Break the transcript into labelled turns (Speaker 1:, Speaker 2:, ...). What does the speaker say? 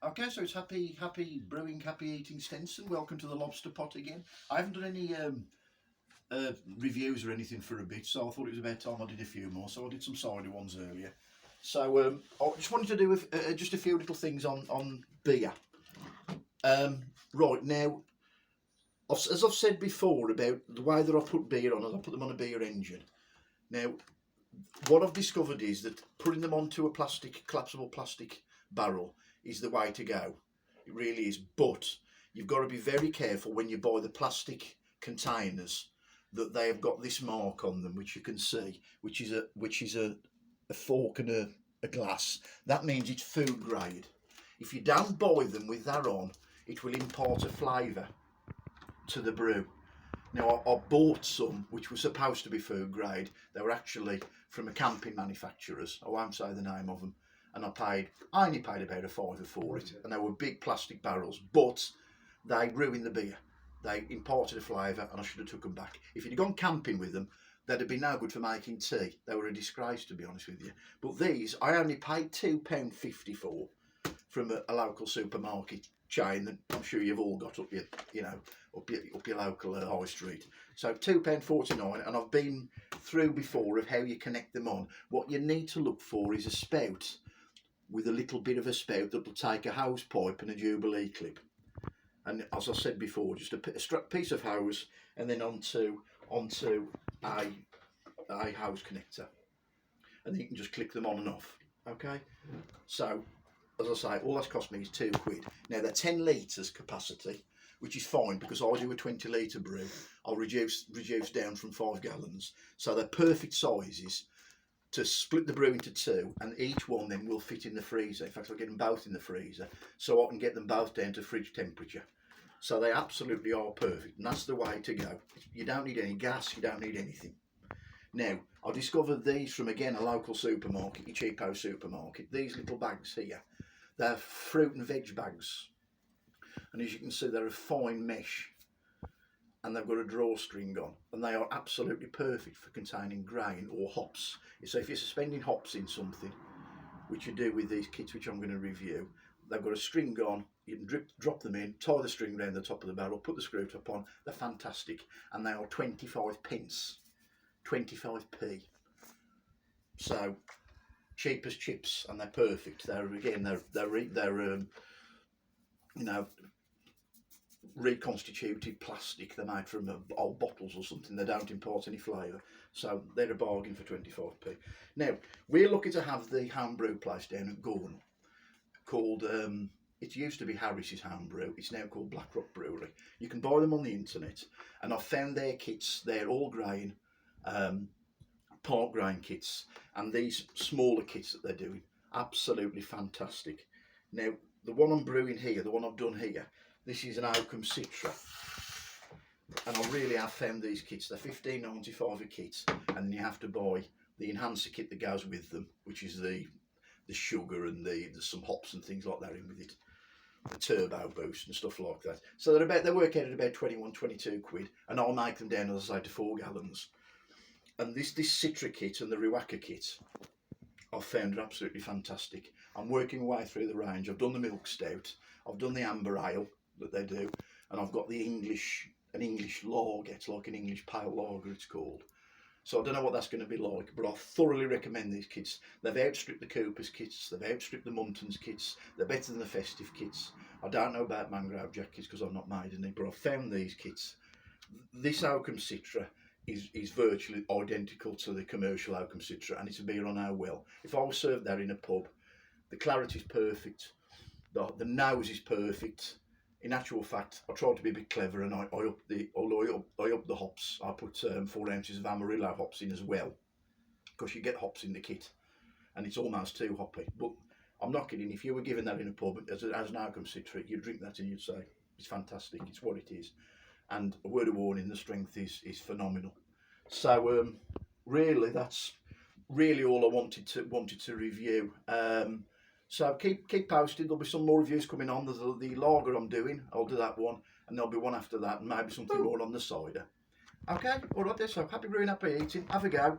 Speaker 1: Okay, so it's happy brewing, happy eating Stenson. Welcome to the Lobster Pot again. I haven't done any reviews or anything for a bit, so I thought it was about time I did a few more. So I did some cider ones earlier. So I just wanted to do just a few little things on beer. Right now, as I've said before about the way that I put beer on, I put them on a beer engine. Now, what I've discovered is that putting them onto a collapsible plastic barrel is the way to go. It really is. But you've got to be very careful when you buy the plastic containers that they have got this mark on them, which you can see, which is a fork and a glass. That means it's food grade. If you don't buy them with that on, it will impart a flavour to the brew. Now, I bought some which were supposed to be food grade. They were actually from a camping manufacturers. I won't say the name of them. And I only paid about a fiver for it. And they were big plastic barrels, but they ruined the beer. They imparted a flavour, and I should have took them back. If you'd have gone camping with them, they'd have been no good for making tea. They were a disgrace, to be honest with you. But these, I only paid £2.50 for from a local supermarket chain that I'm sure you've all got up your local high street. So £2.49, and I've been through before of how you connect them on. What you need to look for is a spout with a little bit of a spout that will take a hose pipe and a Jubilee clip. And as I said before, just a piece of hose and then onto a hose connector. And then you can just click them on and off. Okay? So, as I say, all that's cost me is £2. Now they're 10 litres capacity, which is fine because I do a 20 litre brew. I'll reduce down from 5 gallons. So they're perfect sizes to split the brew into two, and each one then will fit in the freezer. In fact, I'll get them both in the freezer so I can get them both down to fridge temperature. So they absolutely are perfect, and that's the way to go. You don't need any gas, you don't need anything. Now, I discovered these from, again, a local supermarket, your cheapo supermarket. These little bags here, they're fruit and veg bags. And as you can see, they're a fine mesh. And they've got a drawstring on, and they are absolutely perfect for containing grain or hops. So if you're suspending hops in something, which you do with these kits, which I'm going to review, they've got a string on, you can drop them in, tie the string around the top of the barrel, put the screw top on. They're fantastic, and they are 25 pence, 25p. So cheap as chips, and they're perfect. They're reconstituted plastic. They're made from old bottles or something. They don't impart any flavour, so they're a bargain for 25p. Now, we're lucky to have the Homebrew place down at Gornal called it used to be Harris's Homebrew. It's now called Blackrock Brewery. You can buy them on the internet, and I've found their kits. They're all grain, part grain kits, and these smaller kits that they're doing, absolutely fantastic. Now, the one I'm brewing here, the one I've done here, this is an Oakham Citra, and I really have found these kits. They're £15.95 a kit, and then you have to buy the enhancer kit that goes with them, which is the sugar and there's some hops and things like that in with it, the turbo boost and stuff like that. So they work out at about 21, 22 quid, and I'll make them down, as I say, to 4 gallons. And this Citra kit and the Ruaka kit, I've found are absolutely fantastic. I'm working my way through the range. I've done the milk stout, I've done the amber ale that they do, and I've got an English lager. It's like an English pale lager, it's called. So I don't know what that's going to be like, but I thoroughly recommend these kits. They've outstripped the Cooper's kits, they've outstripped the Muntons kits, they're better than the Festive kits. I don't know about Mangrove Jack kits because I've not made any, but I've found these kits. This Oakham Citra is virtually identical to the commercial Oakham Citra, and it's a beer I know well. If I was served that in a pub, the clarity's perfect, the nose is perfect. In actual fact, I tried to be a bit clever, and I up the hops. I put 4 ounces of Amarillo hops in as well, because you get hops in the kit, and it's almost too hoppy. But I'm not kidding. If you were given that in a pub as an Oakham Citra, you'd drink that and you'd say it's fantastic. It's what it is. And a word of warning: the strength is phenomenal. So really, that's really all I wanted to review. So keep posted. There'll be some more reviews coming on. There's the lager I'm doing. I'll do that one, and there'll be one after that, and maybe something more on the cider. Okay, all right then. So happy brewing, happy eating. Have a go.